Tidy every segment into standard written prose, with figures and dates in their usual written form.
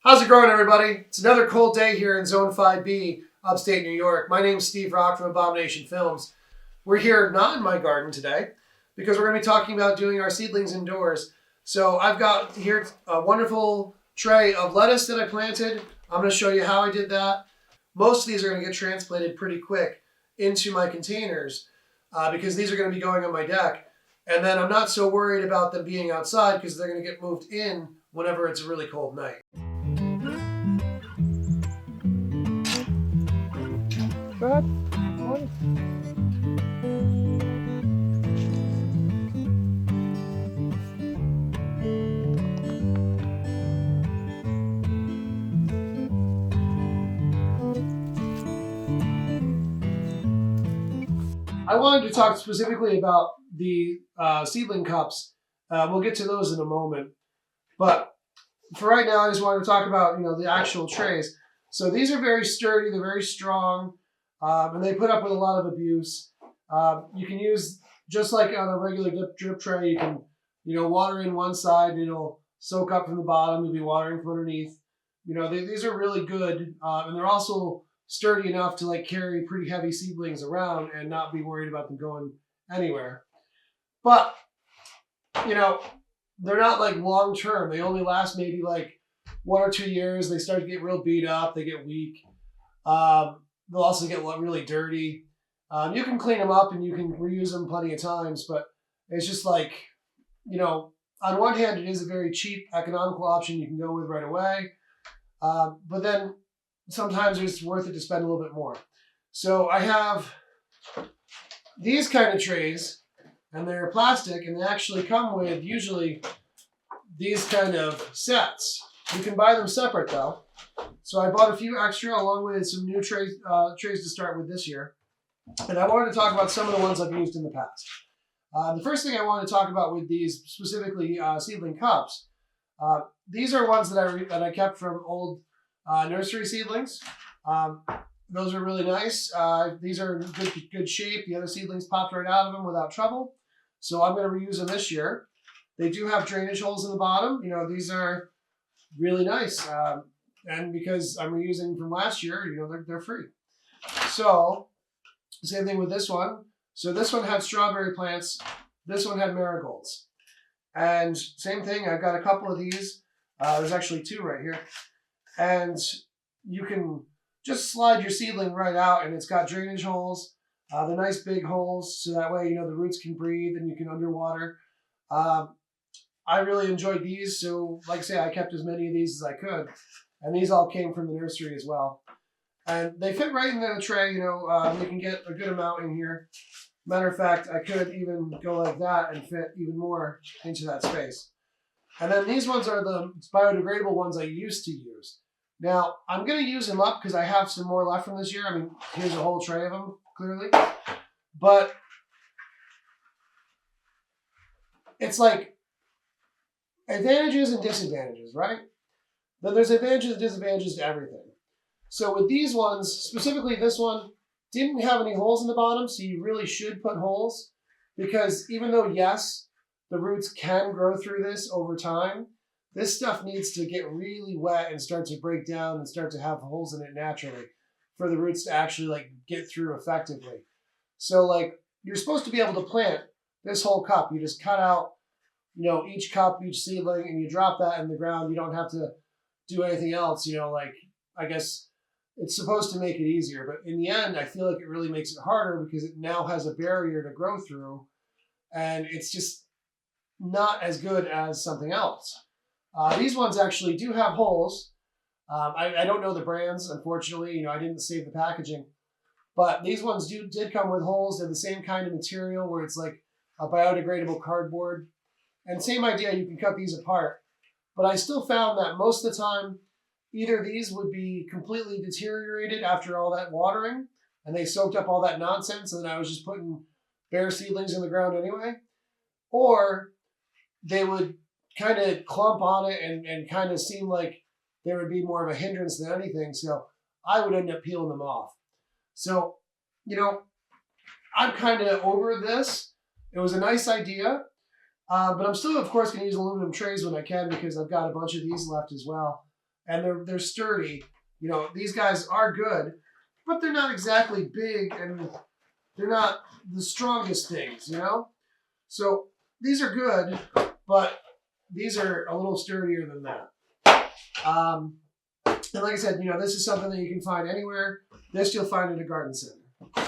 How's it going, everybody? It's another cold day here in Zone 5B, upstate New York. My name's Steve Rock from Abomination Films. We're here not in my garden today because we're going to be talking about doing our seedlings indoors. So I've got here a wonderful tray of lettuce that I planted. I'm going to show you how I did that. Most of these are going to get transplanted pretty quick into my containers because these are going to be going on my deck. And then I'm not so worried about them being outside because they're going to get moved in whenever it's a really cold night. Go ahead. I wanted to talk specifically about the seedling cups. We'll get to those in a moment. But for right now, I just wanted to talk about the actual trays. So these are very sturdy. They're very strong. And they put up with a lot of abuse. You can use, just like on a regular drip tray, you can, water in one side and it'll soak up from the bottom. You'll be watering from underneath. These are really good. And they're also sturdy enough to carry pretty heavy seedlings around and not be worried about them going anywhere. But, they're not long term. They only last maybe 1 or 2 years. They start to get real beat up. They get weak. They'll also get really dirty. You can clean them up and you can reuse them plenty of times, but it's just on one hand, it is a very cheap, economical option you can go with right away. But then sometimes it's worth it to spend a little bit more. So I have these kind of trays, and they're plastic, and they actually come with usually these kind of sets. You can buy them separate though. So I bought a few extra along with some new trays to start with this year. And I wanted to talk about some of the ones I've used in the past. The first thing I want to talk about with these, specifically seedling cups, these are ones that I kept from old nursery seedlings. Those are really nice. These are in good shape. The other seedlings popped right out of them without trouble. So I'm going to reuse them this year. They do have drainage holes in the bottom. These are really nice. And because I'm reusing from last year, they're free. So same thing with this one. So this one had strawberry plants. This one had marigolds. And same thing, I've got a couple of these. There's actually 2 right here. And you can just slide your seedling right out, and it's got drainage holes. They're nice big holes, so that way, the roots can breathe and you can underwater. I really enjoyed these, so like I say, I kept as many of these as I could. And these all came from the nursery as well. And they fit right in the tray, you can get a good amount in here. Matter of fact, I could even go like that and fit even more into that space. And then these ones are the biodegradable ones I used to use. Now, I'm going to use them up because I have some more left from this year. I mean, here's a whole tray of them, clearly. But it's advantages and disadvantages, right? Then there's advantages and disadvantages to everything. So with these ones, specifically this one, didn't have any holes in the bottom, so you really should put holes. Because even though, yes, the roots can grow through this over time, this stuff needs to get really wet and start to break down and start to have holes in it naturally for the roots to actually get through effectively. So you're supposed to be able to plant this whole cup. You just cut out, each cup, each seedling, and you drop that in the ground. You don't have to do anything else, I guess it's supposed to make it easier. But in the end, I feel like it really makes it harder because it now has a barrier to grow through. And it's just not as good as something else. These ones actually do have holes. I don't know the brands, unfortunately. I didn't save the packaging. But these ones did come with holes. They're the same kind of material where it's like a biodegradable cardboard. And same idea, you can cut these apart. But I still found that most of the time, either these would be completely deteriorated after all that watering, and they soaked up all that nonsense, and then I was just putting bare seedlings in the ground anyway, or they would kind of clump on it and kind of seem like there would be more of a hindrance than anything, so I would end up peeling them off. So, I'm kind of over this. It was a nice idea. But I'm still, of course, going to use aluminum trays when I can because I've got a bunch of these left as well. and they're sturdy. You know, these guys are good, but they're not exactly big, and they're not the strongest things, you know? So these are good, but these are a little sturdier than that. And like I said, you know, this is something that you can find anywhere. This you'll find at a garden center.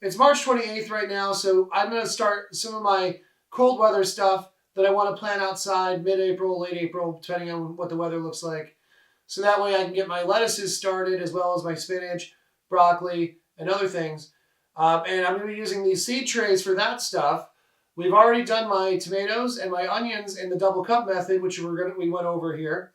It's March 28th right now, so I'm going to start some of my cold weather stuff that I want to plant outside mid-April, late April, depending on what the weather looks like. So that way I can get my lettuces started, as well as my spinach, broccoli, and other things. And I'm going to be using these seed trays for that stuff. We've already done my tomatoes and my onions in the double cup method, which we went over here.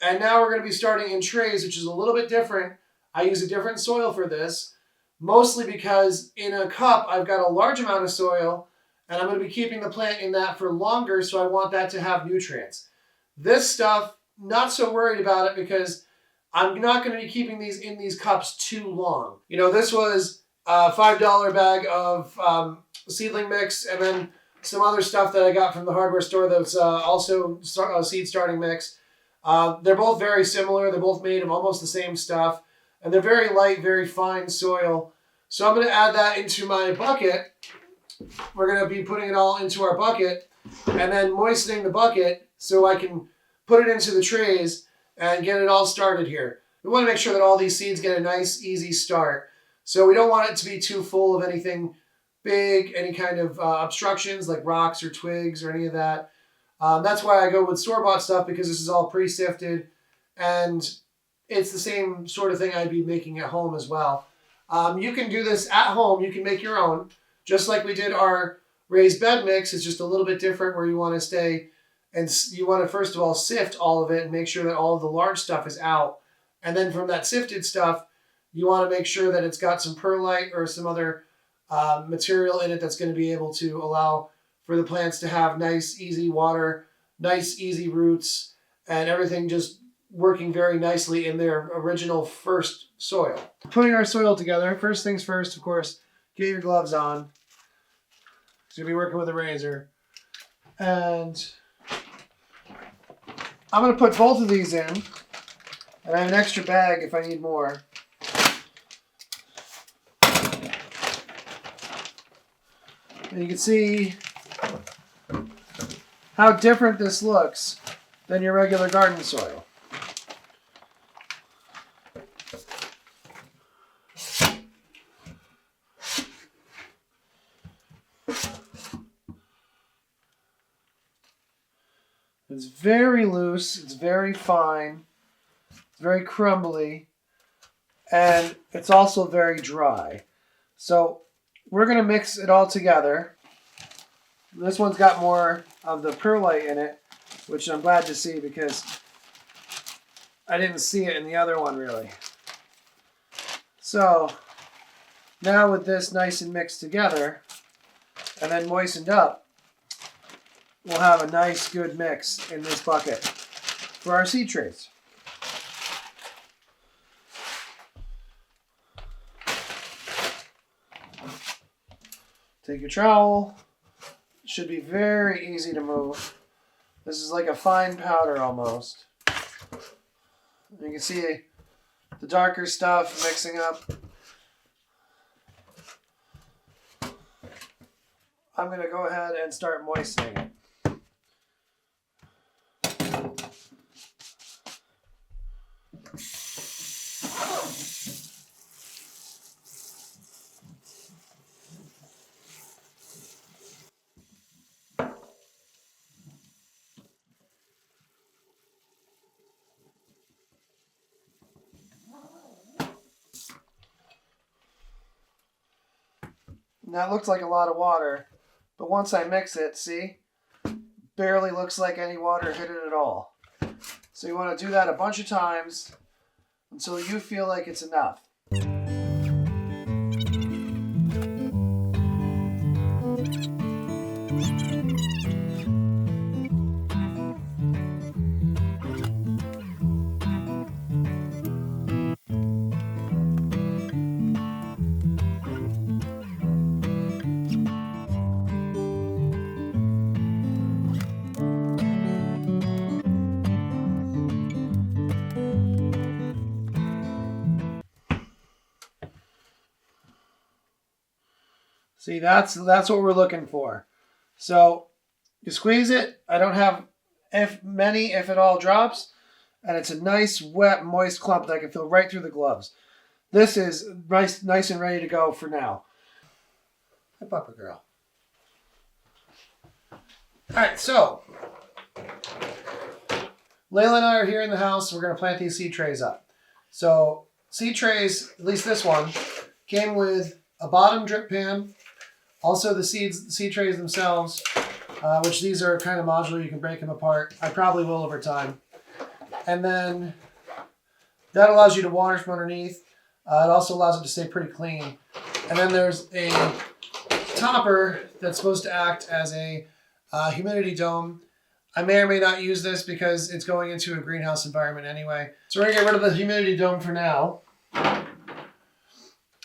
And now we're going to be starting in trays, which is a little bit different. I use a different soil for this, mostly because in a cup I've got a large amount of soil, and I'm going to be keeping the plant in that for longer, so I want that to have nutrients. This stuff, not so worried about it, because I'm not going to be keeping these in these cups too long. You know, this was a $5 bag of seedling mix, and then some other stuff that I got from the hardware store that's also a seed starting mix. They're both very similar. They're both made of almost the same stuff. And they're very light, very fine soil. So I'm going to add that into my bucket. We're going to be putting it all into our bucket and then moistening the bucket so I can put it into the trays and get it all started here. We want to make sure that all these seeds get a nice, easy start. So we don't want it to be too full of anything big, any kind of obstructions like rocks or twigs or any of that. That's why I go with store-bought stuff, because this is all pre-sifted, and it's the same sort of thing I'd be making at home as well. You can do this at home. You can make your own, just like we did our raised bed mix. It's just a little bit different, where you want to stay, and you want to first of all sift all of it and make sure that all of the large stuff is out. And then from that sifted stuff, you want to make sure that it's got some perlite or some other material in it that's going to be able to allow for the plants to have nice, easy water, nice, easy roots, and everything just working very nicely in their original first soil. Putting our soil together, first things first, of course, get your gloves on. So you'll be working with a razor. And I'm going to put both of these in, and I have an extra bag if I need more. And you can see how different this looks than your regular garden soil. It's very loose, it's very fine, it's very crumbly, and it's also very dry. So we're going to mix it all together. This one's got more of the perlite in it, which I'm glad to see, because I didn't see it in the other one really. So now with this nice and mixed together and then moistened up, we'll have a nice good mix in this bucket for our seed trays. Take your trowel. It should be very easy to move. This is like a fine powder almost. You can see the darker stuff mixing up. I'm going to go ahead and start moistening it. And that looks like a lot of water, but once I mix it, see, barely looks like any water hit it at all. So you want to do that a bunch of times until you feel like it's enough. See, that's what we're looking for. So you squeeze it. I don't have if at all drops, and it's a nice, wet, moist clump that I can feel right through the gloves. This is nice and ready to go for now. Hi, Papa girl. All right, so Layla and I are here in the house. We're going to plant these seed trays up. So seed trays, at least this one, came with a bottom drip pan. Also the seed trays themselves, which these are kind of modular. You can break them apart. I probably will over time. And then that allows you to water from underneath. It also allows it to stay pretty clean. And then there's a topper that's supposed to act as a humidity dome. I may or may not use this because it's going into a greenhouse environment anyway. So we're going to get rid of the humidity dome for now.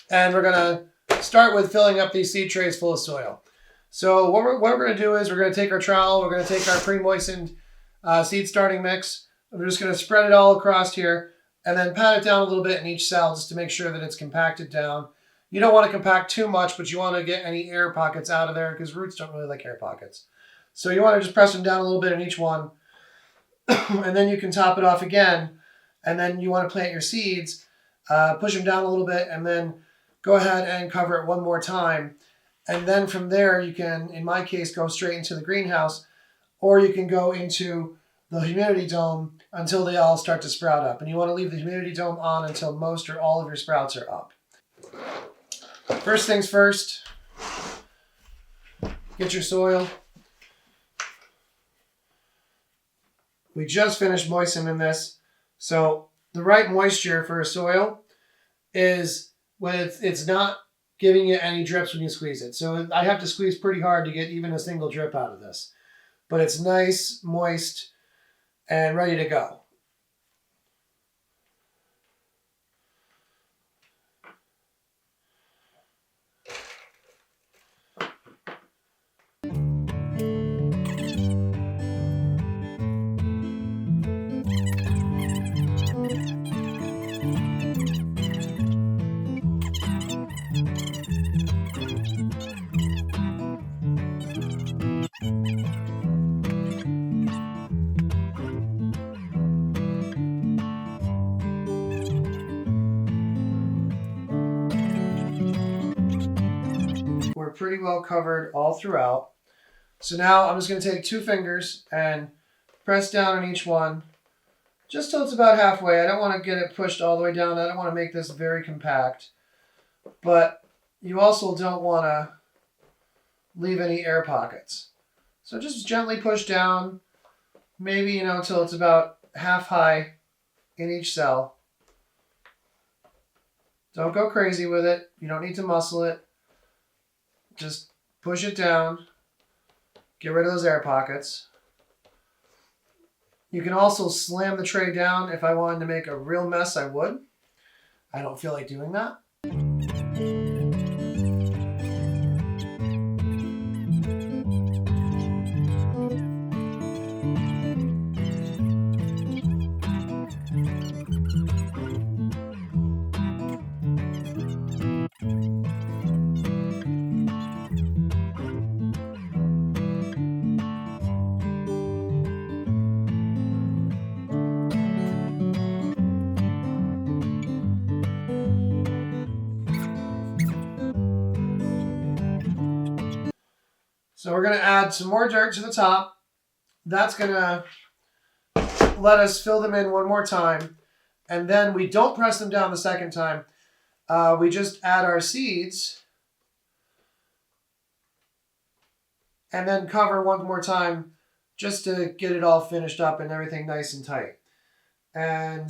And we're going to start with filling up these seed trays full of soil. So what we're going to do is we're going to take our trowel, we're going to take our pre-moistened seed starting mix. We're just going to spread it all across here and then pat it down a little bit in each cell just to make sure that it's compacted down. You don't want to compact too much, but you want to get any air pockets out of there because roots don't really like air pockets. So you want to just press them down a little bit in each one. And then you can top it off again. And then you want to plant your seeds, push them down a little bit, and then go ahead and cover it one more time. And then from there, you can, in my case, go straight into the greenhouse, or you can go into the humidity dome until they all start to sprout up. And you want to leave the humidity dome on until most or all of your sprouts are up. First things first, get your soil. We just finished moistening this. So the right moisture for a soil is when it's not giving you any drips when you squeeze it. So I have to squeeze pretty hard to get even a single drip out of this. But it's nice, moist, and ready to go. We're pretty well covered all throughout. So now I'm just going to take 2 fingers and press down on each one just till it's about halfway. I don't want to get it pushed all the way down. I don't want to make this very compact. But you also don't want to leave any air pockets. So just gently push down, maybe, until it's about half high in each cell. Don't go crazy with it. You don't need to muscle it. Just push it down. Get rid of those air pockets. You can also slam the tray down. If I wanted to make a real mess, I would. I don't feel like doing that. So we're going to add some more dirt to the top. That's going to let us fill them in one more time. And then we don't press them down the second time. We just add our seeds and then cover one more time just to get it all finished up and everything nice and tight. And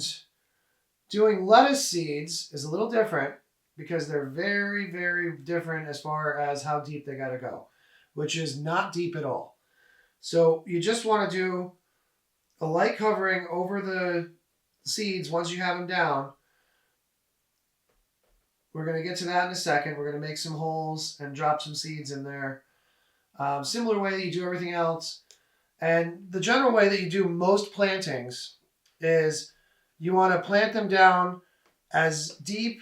doing lettuce seeds is a little different because they're very, very different as far as how deep they got to go, which is not deep at all. So you just want to do a light covering over the seeds once you have them down. We're going to get to that in a second. We're going to make some holes and drop some seeds in there. Similar way that you do everything else. And the general way that you do most plantings is you want to plant them down as deep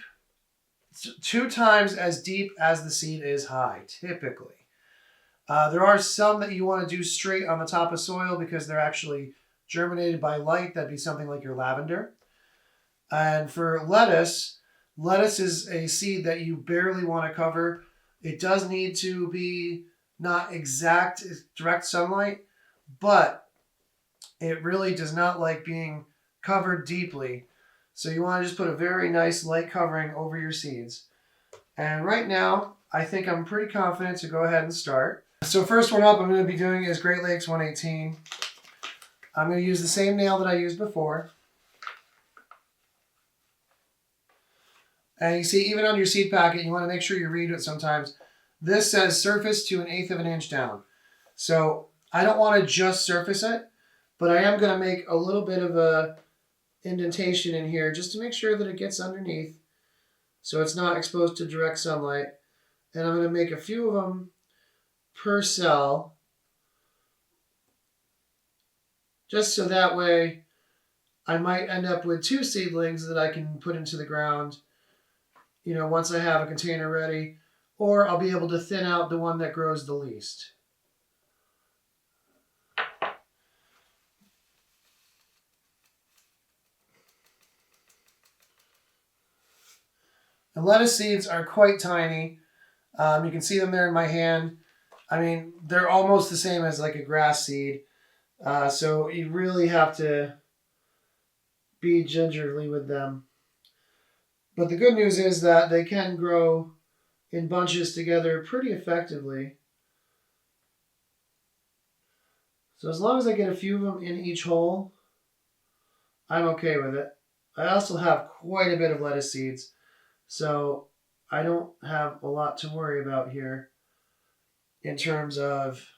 2 times as deep as the seed is high, typically. There are some that you want to do straight on the top of soil because they're actually germinated by light. That'd be something like your lavender. And for lettuce, lettuce is a seed that you barely want to cover. It does need to be not exact direct sunlight, but it really does not like being covered deeply. So you want to just put a very nice light covering over your seeds. And right now, I think I'm pretty confident to go ahead and start. So first one up I'm going to be doing is Great Lakes 118. I'm going to use the same nail that I used before. And you see, even on your seed packet, you want to make sure you read it sometimes. This says surface to 1/8 of an inch down. So I don't want to just surface it, but I am going to make a little bit of a indentation in here just to make sure that it gets underneath so it's not exposed to direct sunlight. And I'm going to make a few of them per cell, just so that way I might end up with 2 seedlings that I can put into the ground, you know, once I have a container ready, or I'll be able to thin out the one that grows the least. The lettuce seeds are quite tiny. You can see them there in my hand. I mean, they're almost the same as like a grass seed. So you really have to be gingerly with them. But the good news is that they can grow in bunches together pretty effectively. So as long as I get a few of them in each hole, I'm okay with it. I also have quite a bit of lettuce seeds, so I don't have a lot to worry about here in terms of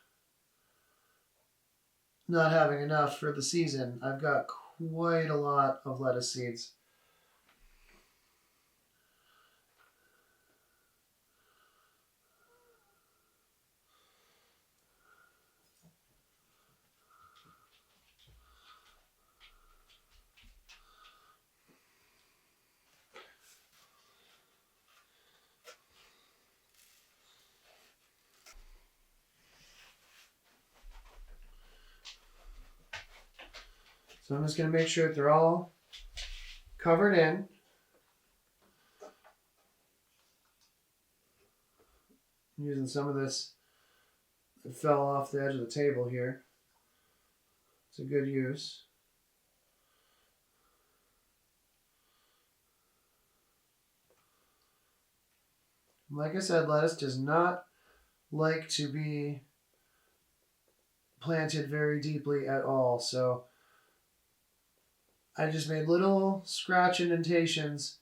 not having enough for the season. I've got quite a lot of lettuce seeds. So I'm just going to make sure that they're all covered in. I'm using some of this that fell off the edge of the table here. It's a good use. Like I said, lettuce does not like to be planted very deeply at all, so I just made little scratch indentations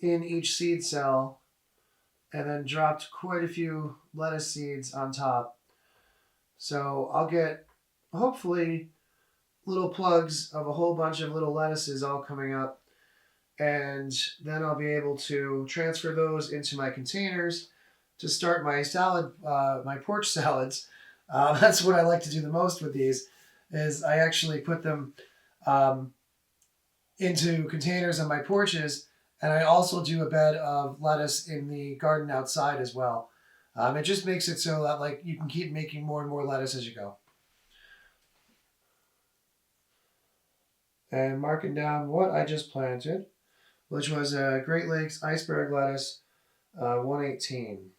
in each seed cell and then dropped quite a few lettuce seeds on top. So I'll get, hopefully, little plugs of a whole bunch of little lettuces all coming up, and then I'll be able to transfer those into my containers to start my salad, my porch salads. That's what I like to do the most with these, is I actually put them into containers on my porches, and I also do a bed of lettuce in the garden outside as well. It just makes it so that like you can keep making more and more lettuce as you go. And marking down what I just planted, which was a Great Lakes iceberg lettuce 118.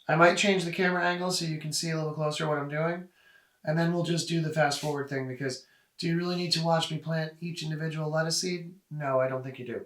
I might change the camera angle so you can see a little closer what I'm doing. And then we'll just do the fast forward thing, because do you really need to watch me plant each individual lettuce seed? No, I don't think you do.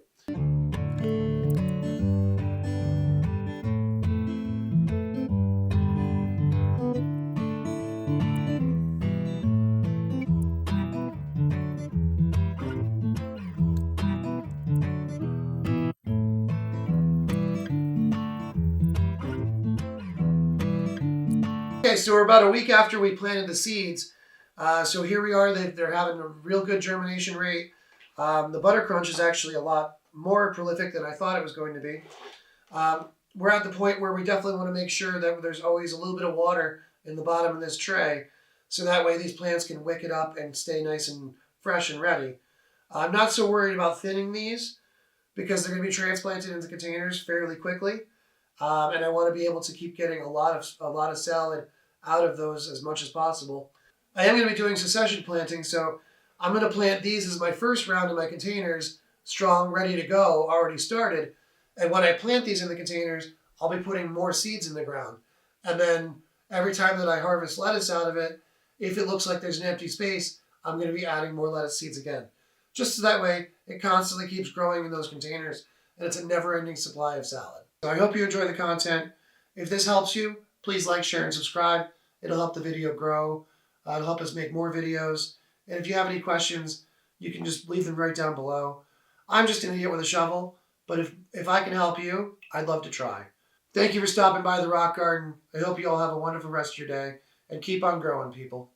Okay, so we're about a week after we planted the seeds. So here we are. They're having a real good germination rate. The butter crunch is actually a lot more prolific than I thought it was going to be. We're at the point where we definitely want to make sure that there's always a little bit of water in the bottom of this tray. So that way these plants can wick it up and stay nice and fresh and ready. I'm not so worried about thinning these because they're going to be transplanted into containers fairly quickly. And I want to be able to keep getting a lot of salad out of those as much as possible. I am going to be doing succession planting, so I'm going to plant these as my first round in my containers, strong, ready to go, already started. And when I plant these in the containers, I'll be putting more seeds in the ground. And then every time that I harvest lettuce out of it, if it looks like there's an empty space, I'm going to be adding more lettuce seeds again. Just so that way, it constantly keeps growing in those containers, and it's a never-ending supply of salad. So I hope you enjoy the content. If this helps you, please like, share, and subscribe. It'll help the video grow. It'll help us make more videos. And if you have any questions, you can just leave them right down below. I'm just an idiot with a shovel, but if I can help you, I'd love to try. Thank you for stopping by the Rock Garden. I hope you all have a wonderful rest of your day, and keep on growing, people.